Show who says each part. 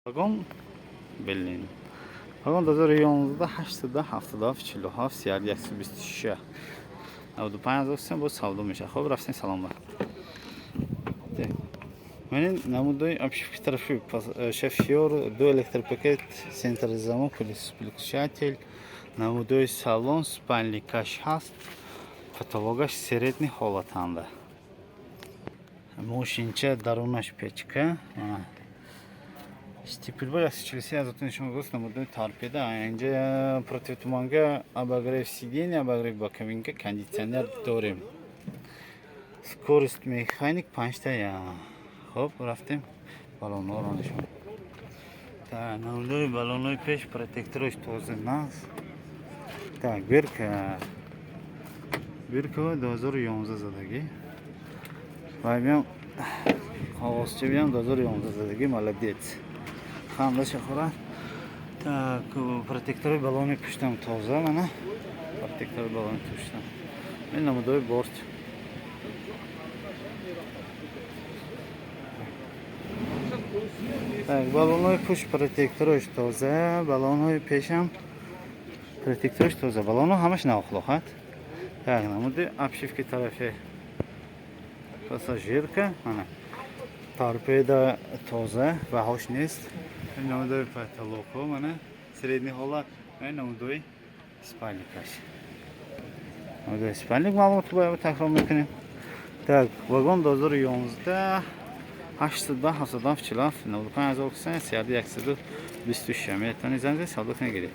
Speaker 1: Вагон Берлин. Вагон 2011-8-77 سیار 126 95,000 بود سودا میشه. خب رفتین سلام بر. من نمودای обшивки طرفی шофер دو электропакет централизованный переключатель نمودای салон спальный каш هست каталогаш средний холатанда машинча дарунаш печка степельбай асчилси азотун шумо густ намудой торпеда инҷа противотуманга обогрев сидения обогрев боковинка кондиционер дорем скорость механик 5 та. Хоп, рафтем баллонро нишон. Так, намудой баллонной пеш протекторош тоза нас. Так, бирка 2011 задагӣ. Ва биям қоғозча биям 2011 задагӣ, молодец. Хамдаша хӯра. Так, протектори баллони пуштам тоза мана. Протектори баллони пуштам. Мен намудой борт. Так, баллонҳои пуш протекторош тоза, баллонҳои пешам протекторош тоза. Баллонҳо ҳамаш навхлохат. Так, намуди обшивки тарафи пассажирка, ана торпеда тоза, баҳош нест. Намудои потолокҳо мана средний ҳолат, намудои спальникаш. Намудои спальник маълумотро бо такрор мекунем. Так, вагон 2011 82 77 45 126 метавонед зангзанед савдо кунед гиред.